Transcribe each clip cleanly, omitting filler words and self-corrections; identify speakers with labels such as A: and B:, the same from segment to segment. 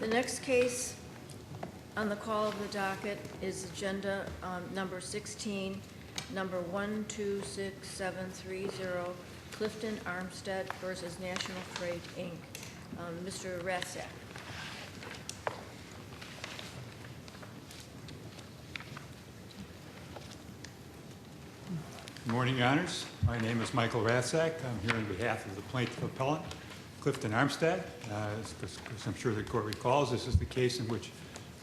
A: The next case on the call of the docket is agenda number 16, number 126730, Clifton Armstead versus National Freight, Inc. Mr. Ratzak.
B: Good morning, Your Honors. My name is Michael Ratzak. I'm here on behalf of the plaintiff appellant, Clifton Armstead. As I'm sure the court recalls, this is the case in which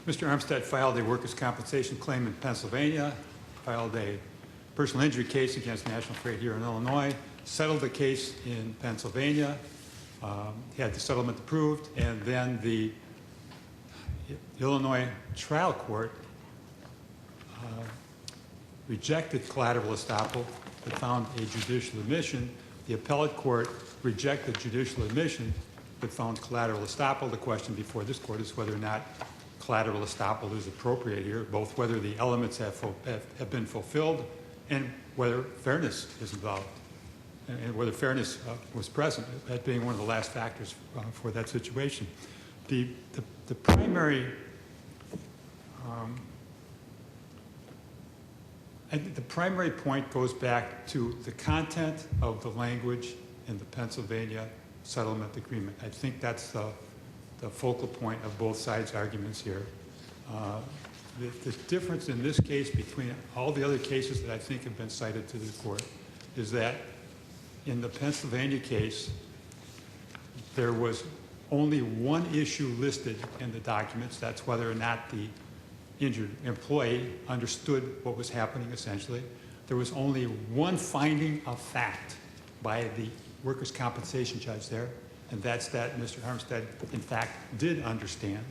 B: Mr. Armstead filed a workers' compensation claim in Pennsylvania, filed a personal injury case against National Freight here in Illinois, settled the case in Pennsylvania, had the settlement approved, and then the Illinois trial court rejected collateral estoppel but found a judicial admission. The appellate court rejected judicial admission but found collateral estoppel. The question before this court is whether or not collateral estoppel is appropriate here, both whether the elements have been fulfilled and whether fairness is involved, and whether fairness was present, that being one of the last factors for that situation. The primary the primary point goes back to the content of the language in the Pennsylvania settlement agreement. I think that's the focal point of both sides' arguments here. The difference in this case between all the other cases that I think have been cited to the court is that in the Pennsylvania case, there was only one issue listed in the documents. That's whether or not the injured employee understood what was happening, essentially. There was only one finding of fact by the workers' compensation judge there, and that's that Mr. Armstead, in fact, did understand.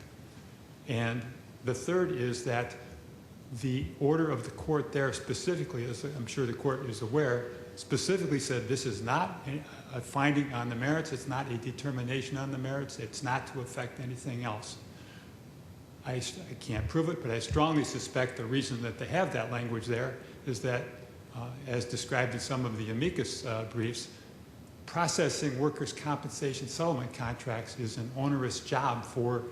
B: And the third is that the order of the court there specifically, as I'm sure the court is aware, specifically said this is not a finding on the merits, it's not a determination on the merits, it's not to affect anything else. I can't prove it, but I strongly suspect the reason that they have that language there is that, as described in some of the amicus briefs, processing workers' compensation settlement contracts is an onerous job for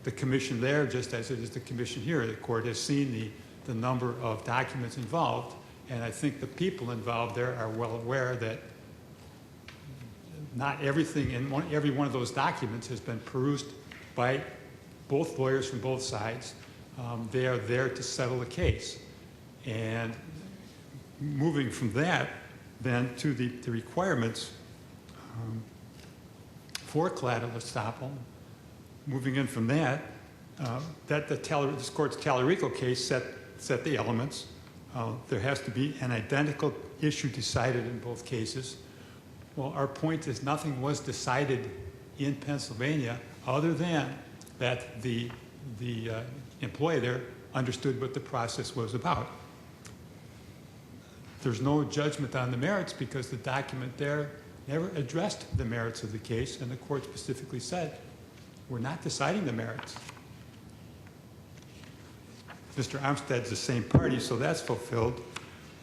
B: the commission there, just as it is the commission here. The court has seen the number of documents involved, and I think the people involved there are well aware that not everything in every one of those documents has been perused by both lawyers from both sides. They are there to settle the case. And moving from that, then, to the requirements for collateral estoppel, moving in from that, this court's Talarico case set the elements. There has to be an identical issue decided in both cases. Well, our point is nothing was decided in Pennsylvania other than that the employee there understood what the process was about. There's no judgment on the merits because the document there never addressed the merits of the case, and the court specifically said, we're not deciding the merits. Mr. Armstead's the same party, so that's fulfilled.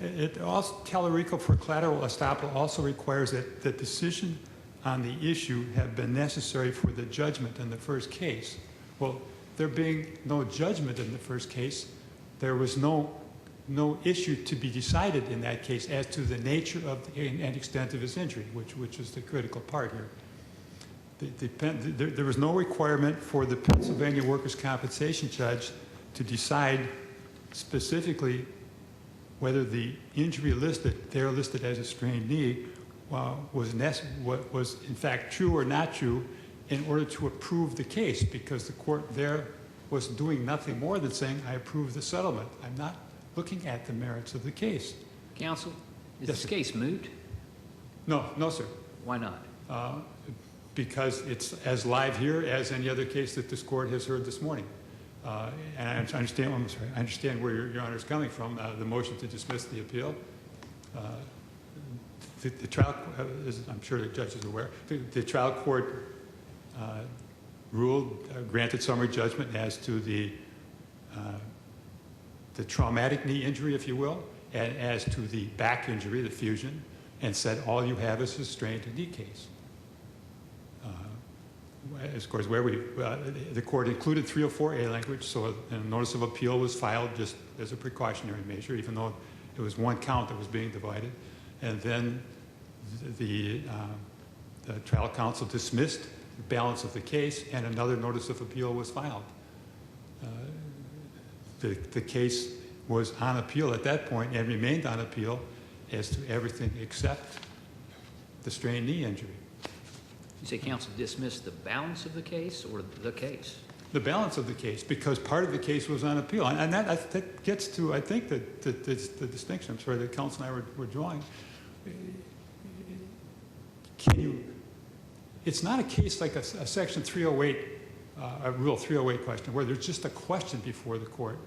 B: It also, Talarico for collateral estoppel also requires that the decision on the issue have been necessary for the judgment in the first case. Well, there being no judgment in the first case, there was no issue to be decided in that case as to the nature of and extent of his injury, which is the critical part here. There was no requirement for the Pennsylvania workers' compensation judge to decide specifically whether the injury listed as a strained knee was in fact true or not true in order to approve the case, because the court there was doing nothing more than saying, I approve the settlement. I'm not looking at the merits of the case.
C: Counsel, is
B: Yes,
C: this
B: sir.
C: case moot?
B: No, sir.
C: Why not?
B: Because it's as live here as any other case that this court has heard this morning. And I understand where Your Honor is coming from, the motion to dismiss the appeal. The trial, as I'm sure the judge is aware, the trial court granted summary judgment as to the traumatic knee injury, if you will, and as to the back injury, the fusion, and said all you have is a strained knee case. Of course, the court included 304A language, so a notice of appeal was filed just as a precautionary measure, even though it was one count that was being divided. And then the trial counsel dismissed the balance of the case, and another notice of appeal was filed. The case was on appeal at that point and remained on appeal as to everything except the strained knee injury.
C: You say counsel dismissed the balance of the case or the case?
B: The balance of the case, because part of the case was on appeal. And that gets to, I think, the distinction, I'm sorry, that counsel and I were drawing. It's not a case like a Section 308, a Rule 308 question, where there's just a question before the court.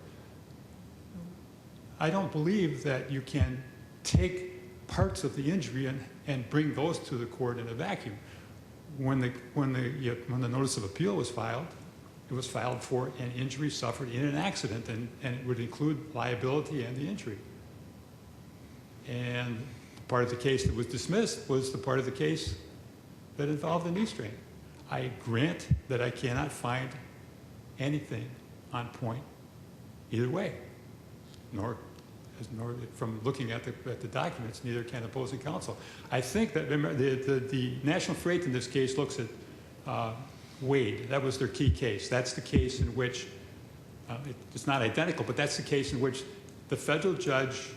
B: I don't believe that you can take parts of the injury and bring those to the court in a vacuum. When the notice of appeal was filed, it was filed for an injury suffered in an accident, and it would include liability and the injury. And part of the case that was dismissed was the part of the case that involved the knee strain. I grant that I cannot find anything on point either way, nor from looking at the documents, neither can opposing counsel. I think that the National Freight in this case looks at Wade. That was their key case. That's the case in which, it's not identical, but that's the case in which the federal judge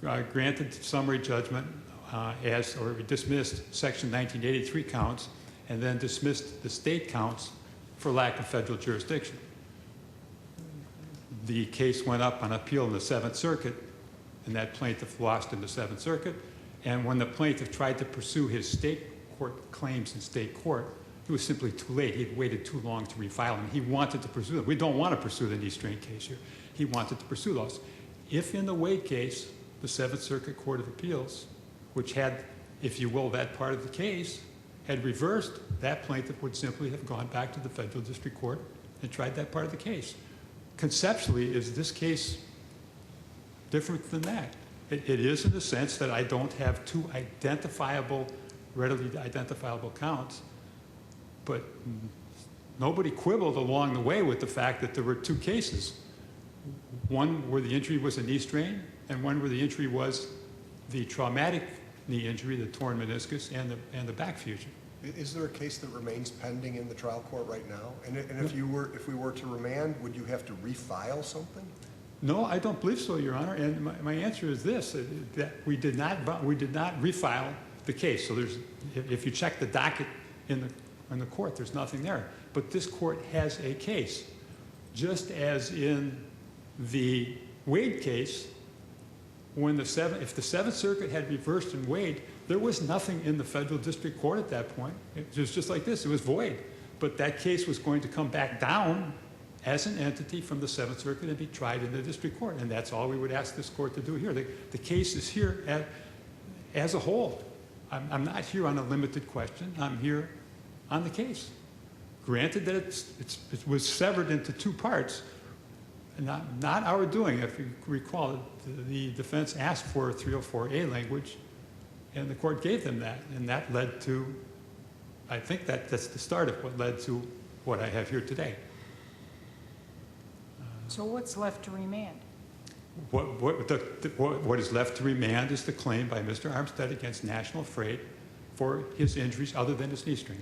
B: granted summary judgment or dismissed Section 1983 counts and then dismissed the state counts for lack of federal jurisdiction. The case went up on appeal in the Seventh Circuit, and that plaintiff lost in the Seventh Circuit. And when the plaintiff tried to pursue his state court claims in state court, it was simply too late. He'd waited too long to refile them. He wanted to pursue them. We don't want to pursue the knee strain case here. He wanted to pursue those. If in the Wade case, the Seventh Circuit Court of Appeals, which had, if you will, that part of the case, had reversed, that plaintiff would simply have gone back to the federal district court and tried that part of the case. Conceptually, is this case different than that? It is in the sense that I don't have two readily identifiable counts, but nobody quibbled along the way with the fact that there were two cases. One where the injury was a knee strain, and one where the injury was the traumatic knee injury, the torn meniscus, and the back fusion.
D: Is there a case that remains pending in the trial court right now? And if we were to remand, would you have to refile something?
B: No, I don't believe so, Your Honor. And my answer is this: that we did not refile the case. So if you check the docket in the court, there's nothing there. But this court has a case, just as in the Wade case, if the Seventh Circuit had reversed in Wade, there was nothing in the federal district court at that point. It was just like this. It was void. But that case was going to come back down as an entity from the Seventh Circuit and be tried in the district court. And that's all we would ask this court to do here. The case is here as a whole. I'm not here on a limited question. I'm here on the case. Granted that it was severed into two parts, not our doing. If you recall, the defense asked for a 304A language, and the court gave them that, and that led to, I think that's the start of what led to what I have here today.
E: So what's left to remand?
B: What is left to remand is the claim by Mr. Armstead against National Freight for his injuries other than his knee strain.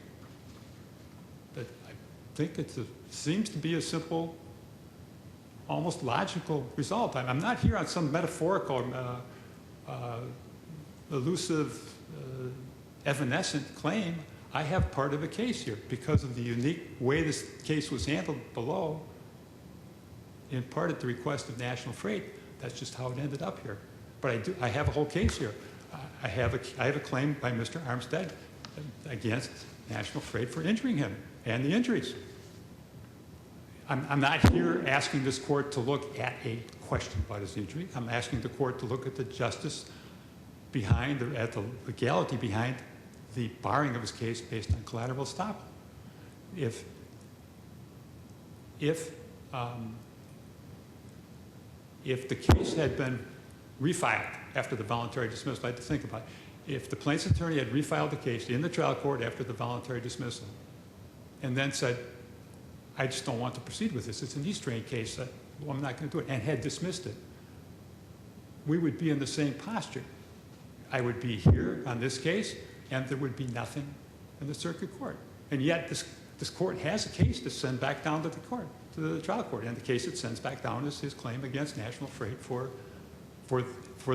B: But I think it seems to be a simple, almost logical result. I'm not here on some metaphorical, elusive, evanescent claim. I have part of a case here because of the unique way this case was handled below, in part at the request of National Freight. That's just how it ended up here. But I have a whole case here. I have a claim by Mr. Armstead against National Freight for injuring him and the injuries. I'm not here asking this court to look at a question about his injury. I'm asking the court to look at the justice behind, or at the legality behind the barring of his case based on collateral estoppel. If the case had been refiled after the voluntary dismissal, I had to think about it. If the plaintiff's attorney had refiled the case in the trial court after the voluntary dismissal and then said, I just don't want to proceed with this. It's an East Drain case. Well, I'm not going to do it, and had dismissed it, we would be in the same posture. I would be here on this case, and there would be nothing in the circuit court. And yet, this court has a case to send back down to the court, to the trial court, and the case it sends back down is his claim against National Freight for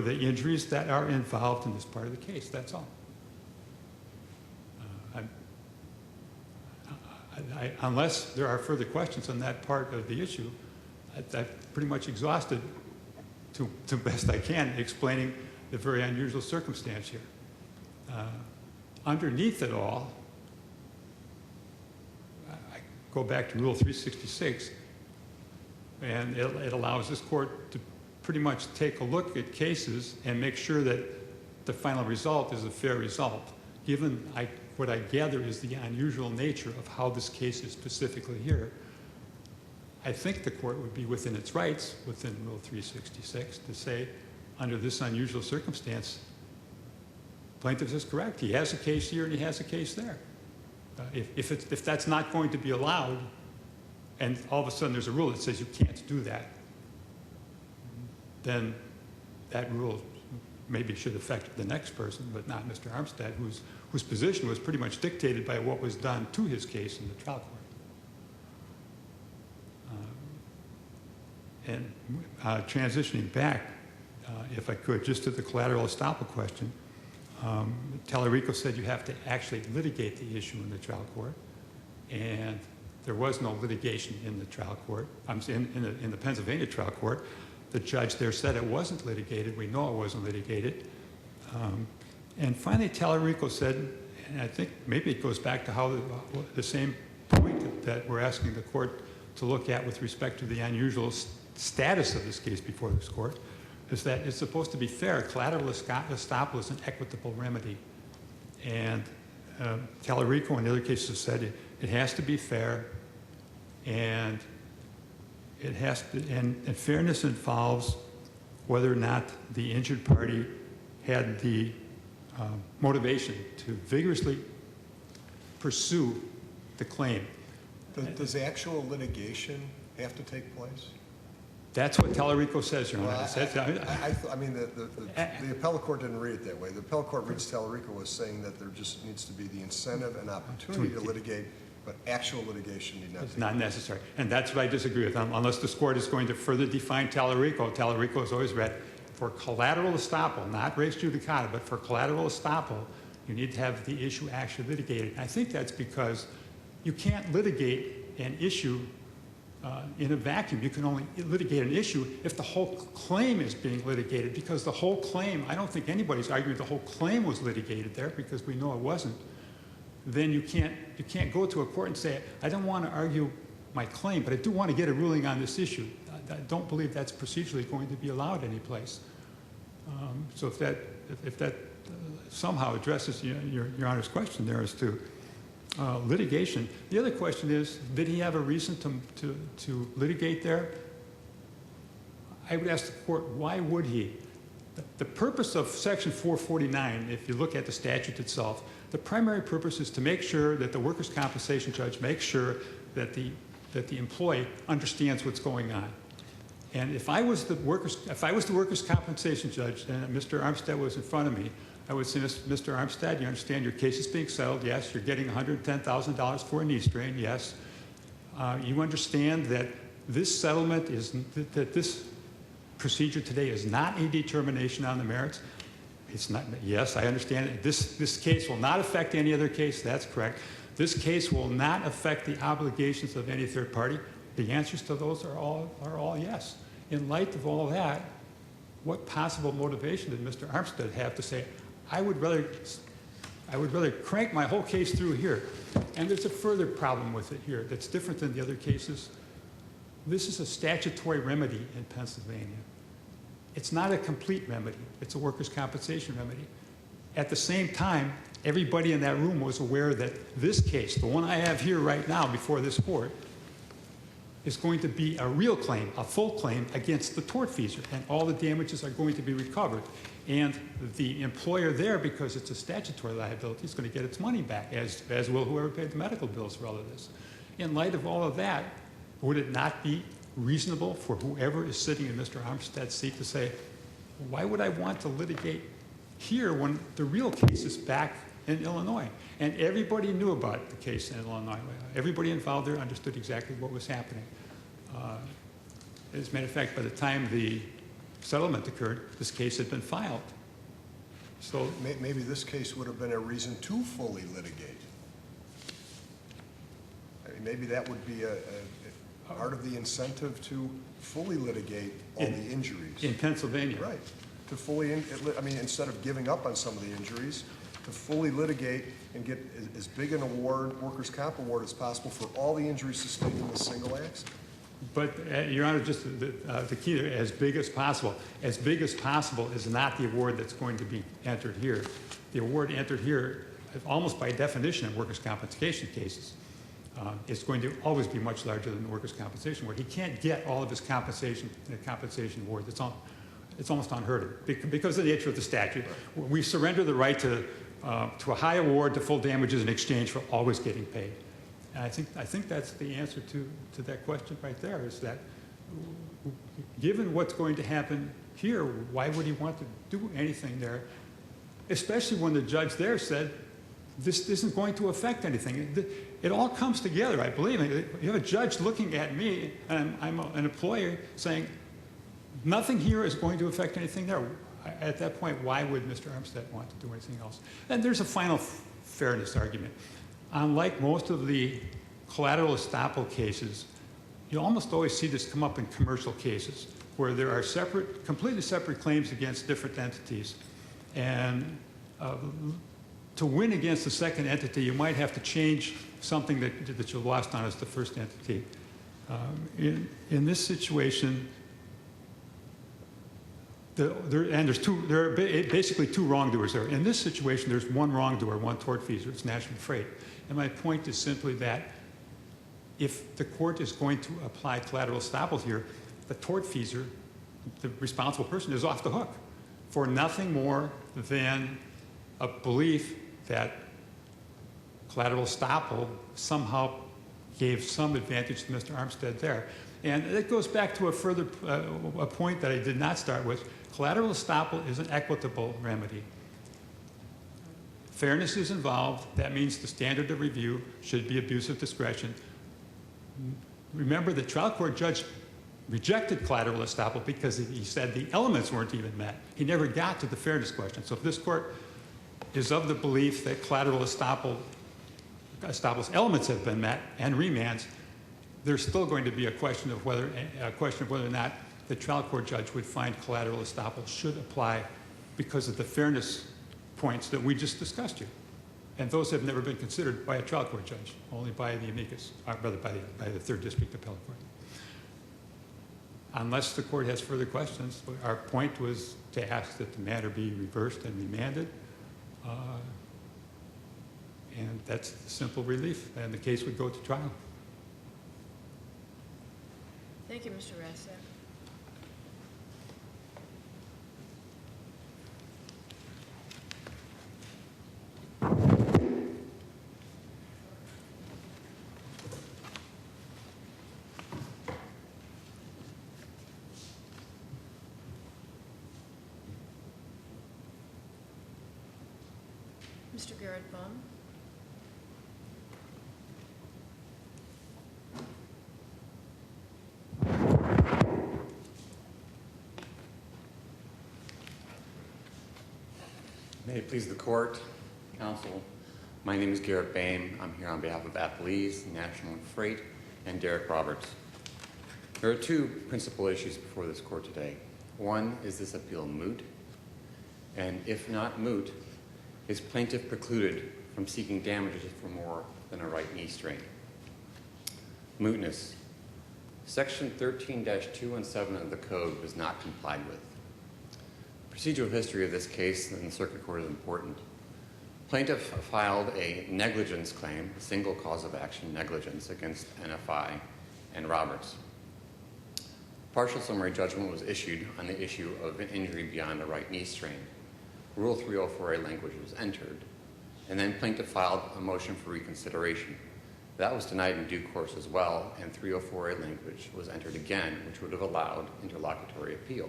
B: the injuries that are involved in this part of the case. That's all. Unless there are further questions on that part of the issue, I've pretty much exhausted, to best I can, explaining the very unusual circumstance here. Underneath it all, I go back to Rule 366, and it allows this court to pretty much take a look at cases and make sure that the final result is a fair result, given what I gather is the unusual nature of how this case is specifically here. I think the court would be within its rights, within Rule 366, to say, under this unusual circumstance, plaintiff is correct. He has a case here and he has a case there. If that's not going to be allowed, and all of a sudden there's a rule that says you can't do that, then that rule maybe should affect the next person, but not Mr. Armstead, whose position was pretty much dictated by what was done to his case in the trial court. Transitioning back, if I could, just to the collateral estoppel question, Tallarico said you have to actually litigate the issue in the trial court, and there was no litigation in the trial court. In the Pennsylvania trial court, the judge there said it wasn't litigated. We know it wasn't litigated. And finally, Tallarico said, and I think maybe it goes back to how the same point that we're asking the court to look at with respect to the unusual status of this case before this court, is that it's supposed to be fair. Collateral estoppel is an equitable remedy. And Tallarico and the other cases have said it has to be fair, and it has to, and fairness involves whether or not the injured party had the motivation to vigorously pursue the claim.
D: Does actual litigation have to take place?
B: That's what Tallarico says, Your Honor.
D: Well, I mean, the appellate court didn't read it that way. The appellate court reads Tallarico as saying that there just needs to be the incentive and opportunity to litigate, but actual litigation need not
B: It's
D: take
B: not
D: place.
B: necessary. And that's what I disagree with. Unless this court is going to further define Tallarico, Tallarico has always read, for collateral estoppel, not res judicata, but for collateral estoppel, you need to have the issue actually litigated. And I think that's because you can't litigate an issue in a vacuum. You can only litigate an issue if the whole claim is being litigated, because the whole claim, I don't think anybody's arguing the whole claim was litigated there, because we know it wasn't. Then you can't go to a court and say, I don't want to argue my claim, but I do want to get a ruling on this issue. I don't believe that's procedurally going to be allowed anyplace. So if that somehow addresses your Honor's question there as to litigation. The other question is, did he have a reason to litigate there? I would ask the court, why would he? The purpose of Section 449, if you look at the statute itself, the primary purpose is to make sure that the workers' compensation judge makes sure that the employee understands what's going on. And if I was the workers' compensation judge and Mr. Armstead was in front of me, I would say, Mr. Armstead, you understand your case is being settled. Yes, you're getting $110,000 for a knee strain. Yes. You understand that this settlement is, that this procedure today is not a determination on the merits. It's not. Yes, I understand it. This case will not affect any other case. That's correct. This case will not affect the obligations of any third party. The answers to those are all yes. In light of all of that, what possible motivation did Mr. Armstead have to say, I would rather crank my whole case through here? And there's a further problem with it here that's different than the other cases. This is a statutory remedy in Pennsylvania. It's not a complete remedy. It's a workers' compensation remedy. At the same time, everybody in that room was aware that this case, the one I have here right now before this court, is going to be a real claim, a full claim against the tortfeasor, and all the damages are going to be recovered. And the employer there, because it's a statutory liability, is going to get its money back, as will whoever paid the medical bills for all of this. In light of all of that, would it not be reasonable for whoever is sitting in Mr. Armstead's seat to say, why would I want to litigate here when the real case is back in Illinois? And everybody knew about the case in Illinois. Everybody involved there understood exactly what was happening. As a matter of fact, by the time the settlement occurred, this case had been filed. So
D: Maybe this case would have been a reason to fully litigate. I mean, maybe that would be a part of the incentive to fully litigate all the injuries.
B: in Pennsylvania.
D: Right. To fully, I mean, instead of giving up on some of the injuries, to fully litigate and get as big an award, workers' comp award as possible for all the injuries sustained in a single accident.
B: But, Your Honor, just the key to as big as possible. As big as possible is not the award that's going to be entered here. The award entered here, almost by definition in workers' compensation cases, is going to always be much larger than the workers' compensation award. He can't get all of his compensation in a compensation award. It's almost unheard of because of the nature of the statute. We surrender the right to a high award to full damages in exchange for always getting paid. And I think that's the answer to that question right there, is that given what's going to happen here, why would he want to do anything there, especially when the judge there said this isn't going to affect anything. It all comes together, I believe. You have a judge looking at me, and I'm an employer, saying nothing here is going to affect anything there. At that point, why would Mr. Armstead want to do anything else? And there's a final fairness argument. Unlike most of the collateral estoppel cases, you almost always see this come up in commercial cases where there are completely separate claims against different entities. And to win against the second entity, you might have to change something that you lost on as the first entity. In this situation, there are basically two wrongdoers there. In this situation, there's one wrongdoer, one tortfeasor. It's National Freight. And my point is simply that if the court is going to apply collateral estoppel here, the tortfeasor, the responsible person, is off the hook for nothing more than a belief that collateral estoppel somehow gave some advantage to Mr. Armstead there. And it goes back to a point that I did not start with. Collateral estoppel is an equitable remedy. Fairness is involved. That means the standard of review should be abuse of discretion. Remember, the trial court judge rejected collateral estoppel because he said the elements weren't even met. He never got to the fairness question. So if this court is of the belief that collateral estoppel's elements have been met and remands, there's still going to be a question of whether or not the trial court judge would find collateral estoppel should apply because of the fairness points that we just discussed here. And those have never been considered by a trial court judge, only by the amicus, or rather by the Third District Appellate Court. Unless the court has further questions, our point was to ask that the matter be reversed and remanded. And that's the simple relief, and the case would go to trial.
A: Thank you, Mr. Rasek. Mr. Garrett Baum.
F: May it please the court, counsel. My name is Garrett Bain. I'm here on behalf of Appleese, National Freight, and Derek Roberts. There are two principal issues before this court today. One, is this appeal moot? And if not moot, is plaintiff precluded from seeking damages for more than a right knee strain? Mootness. Section 13-217 of the code was not complied with. Procedural history of this case in the circuit court is important. Plaintiff filed a negligence claim, a single cause of action negligence, against NFI and Roberts. Partial summary judgment was issued on the issue of an injury beyond the right knee strain. Rule 304A language was entered, and then plaintiff filed a motion for reconsideration. That was denied in due course as well, and 304A language was entered again, which would have allowed interlocutory appeal.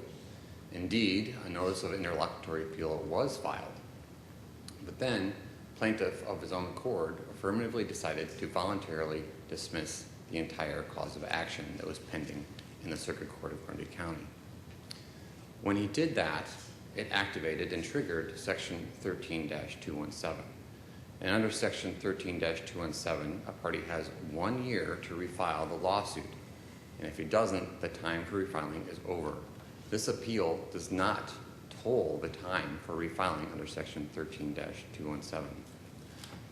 F: Indeed, a notice of interlocutory appeal was filed. But then, plaintiff, of his own accord, affirmatively decided to voluntarily dismiss the entire cause of action that was pending in the Circuit Court of Grundy County. When he did that, it activated and triggered Section 13-217. And under Section 13-217, a party has 1 year to refile the lawsuit. And if he doesn't, the time for refiling is over. This appeal does not toll the time for refiling under Section 13-217.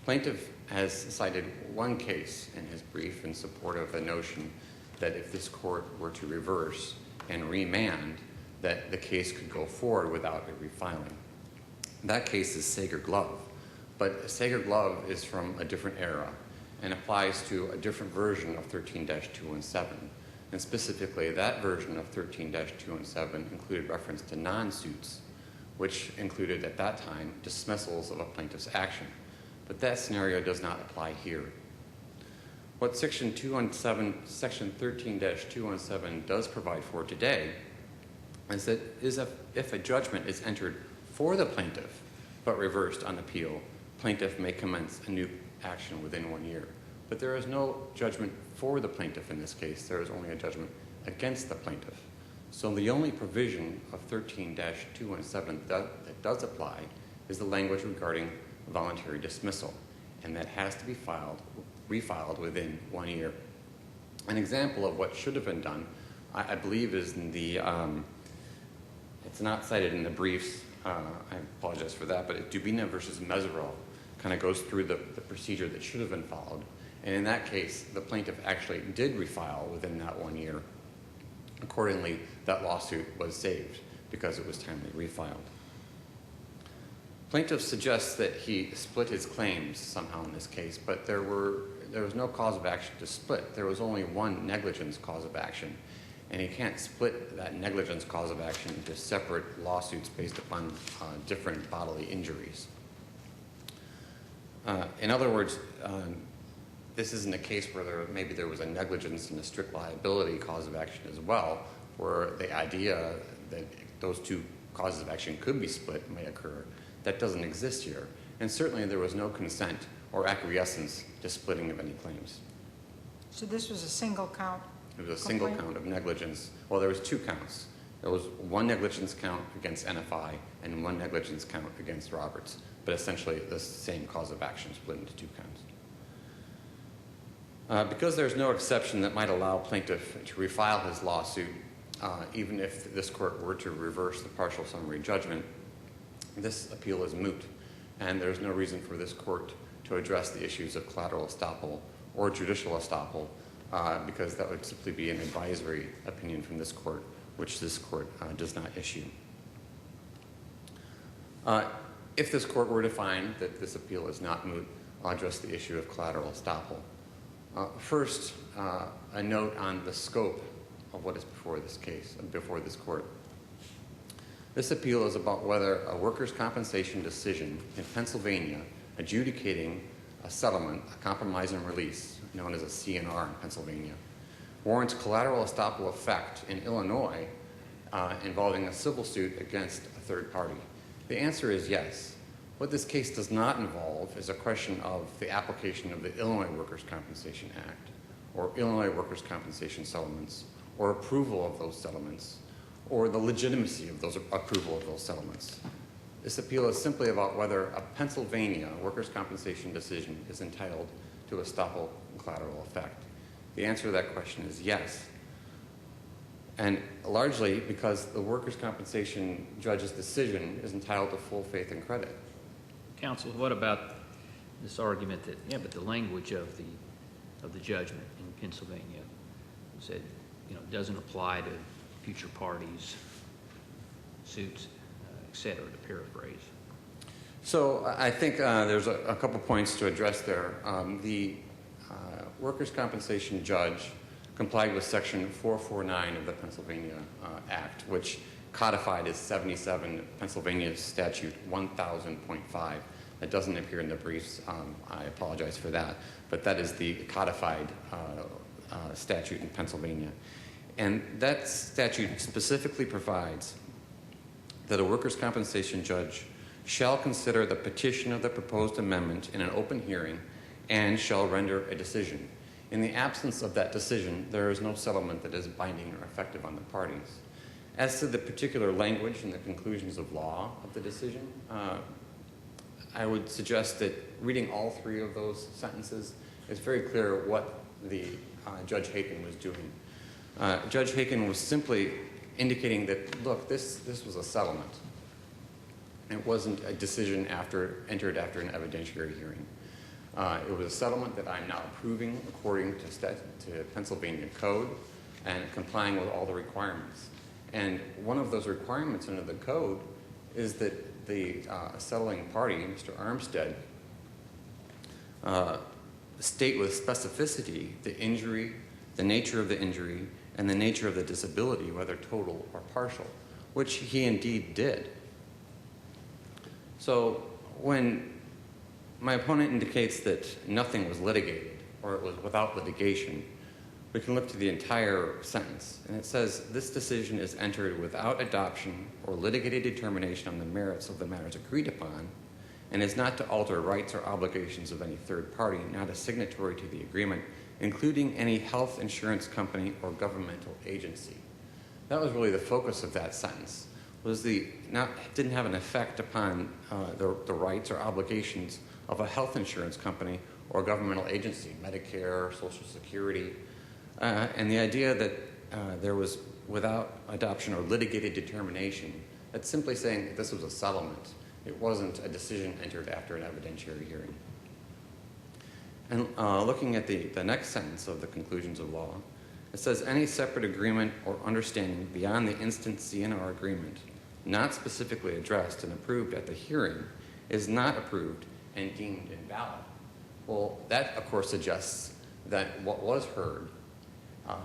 F: Plaintiff has cited one case in his brief in support of the notion that if this court were to reverse and remand, that the case could go forward without a refiling. That case is Sager-Glove, but Sager-Glove is from a different era and applies to a different version of 13-217. And specifically, that version of 13-217 included reference to non-suits, which included at that time dismissals of a plaintiff's action. But that scenario does not apply here. What Section 13-217 does provide for today is that if a judgment is entered for the plaintiff but reversed on appeal, plaintiff may commence a new action within 1 year. But there is no judgment for the plaintiff in this case. There is only a judgment against the plaintiff. So the only provision of 13-217 that does apply is the language regarding voluntary dismissal, and that has to be refiled within 1 year. An example of what should have been done, I believe, is in the, it's not cited in the briefs, I apologize for that, but Dubina versus Mesereau kind of goes through the procedure that should have been followed. And in that case, the plaintiff actually did refile within that 1 year. Accordingly, that lawsuit was saved because it was timely refiled. Plaintiff suggests that he split his claims somehow in this case, but there was no cause of action to split. There was only one negligence cause of action, and he can't split that negligence cause of action into separate lawsuits based upon different bodily injuries. In other words, this isn't a case where maybe there was a negligence and a strict liability cause of action as well, where the idea that those two causes of action could be split may occur. That doesn't exist here. And certainly there was no consent or acquiescence to splitting of any claims.
E: So this was a single count?
F: It was a single count of negligence. Well, there was 2 counts. There was one negligence count against NFI and one negligence count against Roberts, but essentially the same cause of action split into 2 counts. Because there's no exception that might allow plaintiff to refile his lawsuit, even if this court were to reverse the partial summary judgment, this appeal is moot, and there's no reason for this court to address the issues of collateral estoppel or judicial estoppel, because that would simply be an advisory opinion from this court, which this court does not issue. If this court were to find that this appeal is not moot, I'll address the issue of collateral estoppel. First, a note on the scope of what is before this case, before this court. This appeal is about whether a workers' compensation decision in Pennsylvania adjudicating a settlement, a compromise and release, known as a CNR in Pennsylvania, warrants collateral estoppel effect in Illinois involving a civil suit against a third party. The answer is yes. What this case does not involve is a question of the application of the Illinois Workers' Compensation Act, or Illinois workers' compensation settlements, or approval of those settlements, or the legitimacy of those approval of those settlements. This appeal is simply about whether a Pennsylvania workers' compensation decision is entitled to estoppel collateral effect. The answer to that question is yes. And largely because the workers' compensation judge's decision is entitled to full faith and credit.
C: Counsel, what about this argument that, yeah, but the language of the judgment in Pennsylvania said, doesn't apply to future parties, suits, et cetera, to paraphrase?
F: So I think there's a couple points to address there. The workers' compensation judge complied with Section 449 of the Pennsylvania Act, which codified as 77 Pennsylvania Statute 1000.5. That doesn't appear in the briefs. I apologize for that. But that is the codified statute in Pennsylvania. And that statute specifically provides that a workers' compensation judge shall consider the petition of the proposed amendment in an open hearing and shall render a decision. In the absence of that decision, there is no settlement that is binding or effective on the parties. As to the particular language and the conclusions of law of the decision, I would suggest that reading all three of those sentences, it's very clear what the Judge Haken was doing. Judge Haken was simply indicating that, look, this was a settlement. It wasn't a decision entered after an evidentiary hearing. It was a settlement that I'm now approving according to Pennsylvania code and complying with all the requirements. And one of those requirements under the code is that the settling party, Mr. Armstead, state with specificity the injury, the nature of the injury, and the nature of the disability, whether total or partial, which he indeed did. So when my opponent indicates that nothing was litigated or it was without litigation, we can look to the entire sentence. And it says, this decision is entered without adoption or litigated determination on the merits of the matters agreed upon and is not to alter rights or obligations of any third party, not a signatory to the agreement, including any health insurance company or governmental agency. That was really the focus of that sentence, didn't have an effect upon the rights or obligations of a health insurance company or governmental agency, Medicare, Social Security, and the idea that there was without adoption or litigated determination, that's simply saying that this was a settlement. It wasn't a decision entered after an evidentiary hearing. And looking at the next sentence of the conclusions of law, it says any separate agreement or understanding beyond the instant CNR agreement, not specifically addressed and approved at the hearing, is not approved and deemed invalid. Well, that, of course, suggests that what was heard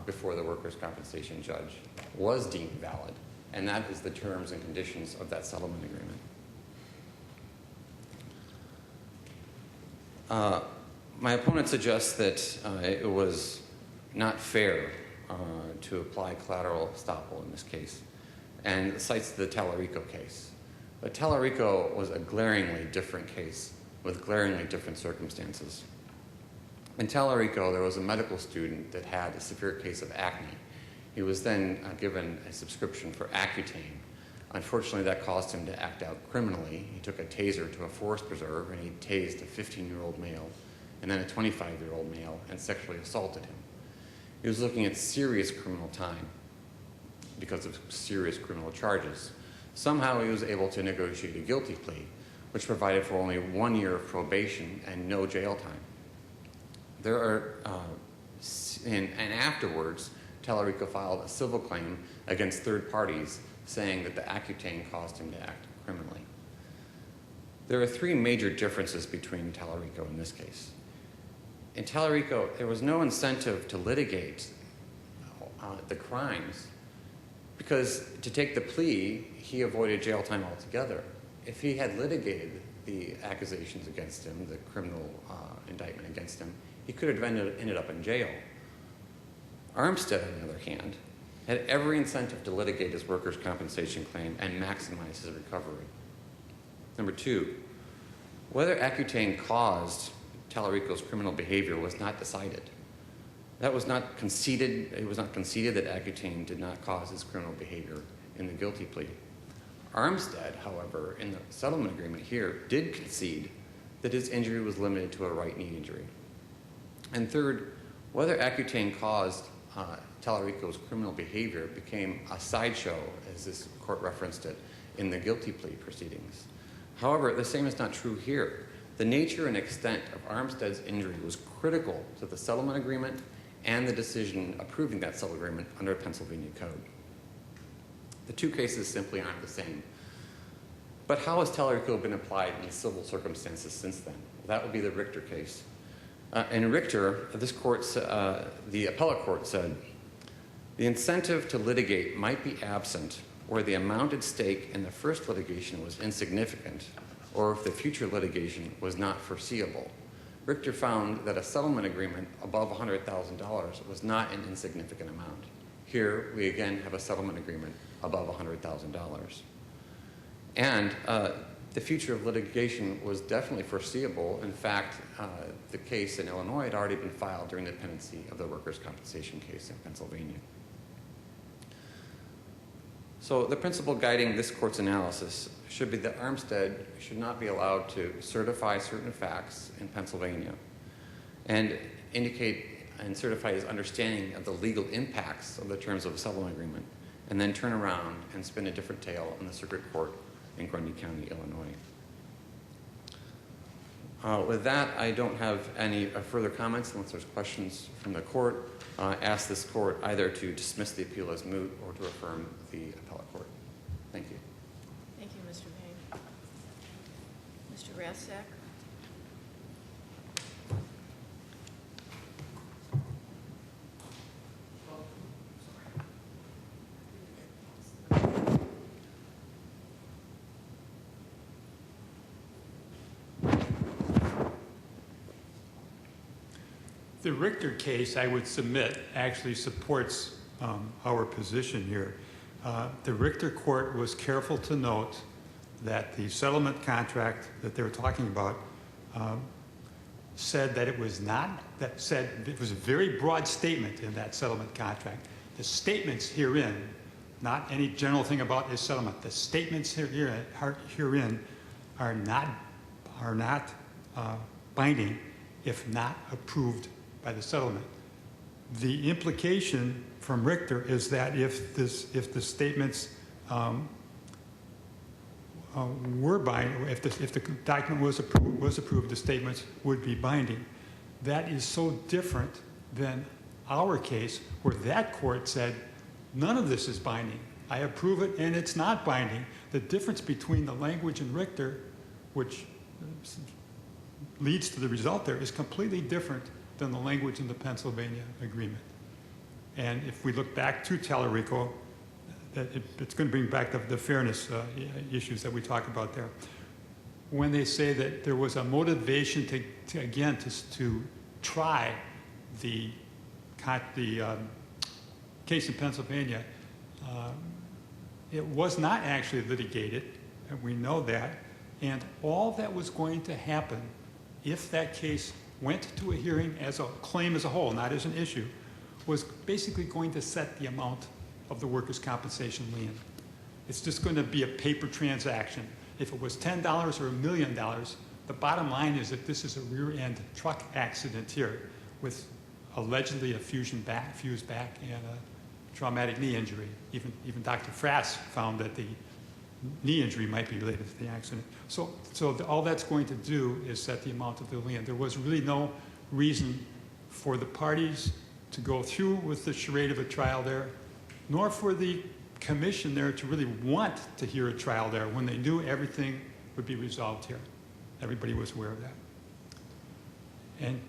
F: before the workers' compensation judge was deemed valid, and that is the terms and conditions of that settlement agreement. My opponent suggests that it was not fair to apply collateral estoppel in this case, and cites the Tallarico case. But Tallarico was a glaringly different case with glaringly different circumstances. In Tallarico, there was a medical student that had a severe case of acne. He was then given a subscription for Accutane. Unfortunately, that caused him to act out criminally. He took a taser to a forest preserve and he tased a 15-year-old male and then a 25-year-old male and sexually assaulted him. He was looking at serious criminal time because of serious criminal charges. Somehow he was able to negotiate a guilty plea, which provided for only 1 year of probation and no jail time. And afterwards, Tallarico filed a civil claim against third parties saying that the Accutane caused him to act criminally. There are three major differences between Tallarico and this case. In Tallarico, there was no incentive to litigate the crimes because to take the plea, he avoided jail time altogether. If he had litigated the accusations against him, the criminal indictment against him, he could have ended up in jail. Armstead, on the other hand, had every incentive to litigate his workers' compensation claim and maximize his recovery. Number two, whether Accutane caused Tallarico's criminal behavior was not decided. That was not conceded. It was not conceded that Accutane did not cause his criminal behavior in the guilty plea. Armstead, however, in the settlement agreement here, did concede that his injury was limited to a right knee injury. And third, whether Accutane caused Tallarico's criminal behavior became a sideshow, as this court referenced it, in the guilty plea proceedings. However, the same is not true here. The nature and extent of Armstead's injury was critical to the settlement agreement and the decision approving that settlement agreement under Pennsylvania code. The two cases simply aren't the same. But how has Tallarico been applied in civil circumstances since then? That would be the Richter case. In Richter, the appellate court said, the incentive to litigate might be absent where the amount at stake in the first litigation was insignificant or if the future litigation was not foreseeable. Richter found that a settlement agreement above $100,000 was not an insignificant amount. Here, we again have a settlement agreement above $100,000. And the future of litigation was definitely foreseeable. In fact, the case in Illinois had already been filed during the pendency of the workers' compensation case in Pennsylvania. So the principle guiding this court's analysis should be that Armstead should not be allowed to certify certain facts in Pennsylvania and indicate and certify his understanding of the legal impacts of the terms of a settlement agreement, and then turn around and spin a different tale in the circuit court in Grundy County, Illinois. With that, I don't have any further comments unless there's questions from the court. Ask this court either to dismiss the appeal as moot or to affirm the appellate court. Thank you.
A: Thank you, Mr. Payne. Mr. Rathsack?
B: The Richter case, I would submit, actually supports our position here. The Richter court was careful to note that the settlement contract that they were talking about said that it was not, that said it was a very broad statement in that settlement contract. The statements herein, not any general thing about this settlement, the statements herein are not binding if not approved by the settlement. The implication from Richter is that if the statements were binding, if the document was approved, the statements would be binding. That is so different than our case, where that court said, none of this is binding. I approve it, and it's not binding. The difference between the language in Richter, which leads to the result there, is completely different than the language in the Pennsylvania agreement. And if we look back to Tallarico, it's going to bring back the fairness issues that we talk about there. When they say that there was a motivation to try the case in Pennsylvania, it was not actually litigated, and we know that. And all that was going to happen if that case went to a hearing as a claim as a whole, not as an issue, was basically going to set the amount of the workers' compensation lien. It's just going to be a paper transaction. If it was $10 or $1 million, the bottom line is that this is a rear-end truck accident here with allegedly a fused back and a traumatic knee injury. Even Dr. Frass found that the knee injury might be related to the accident. So all that's going to do is set the amount of the lien. There was really no reason for the parties to go through with the charade of a trial there, nor for the commission there to really want to hear a trial there when they knew everything would be resolved here. Everybody was aware of that. And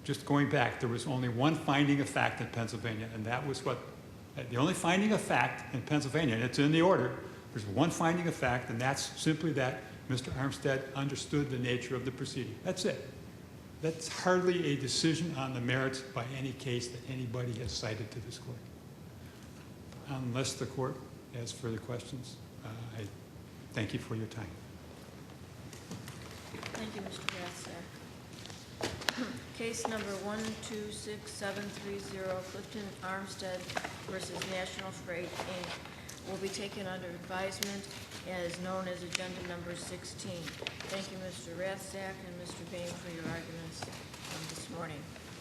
B: just going back, there was only one finding of fact in Pennsylvania, and that was the only finding of fact in Pennsylvania, and it's in the order. There's one finding of fact, and that's simply that Mr. Armstead understood the nature of the proceeding. That's it. That's hardly a decision on the merits by any case that anybody has cited to this court. Unless the court has further questions, I thank you for your time.
A: Thank you, Mr. Rathsack. Case number 126730, Clifton Armstead versus National Freight, Inc. will be taken under advisement as known as agenda number 16. Thank you, Mr. Rathsack and Mr. Bain, for your arguments this morning.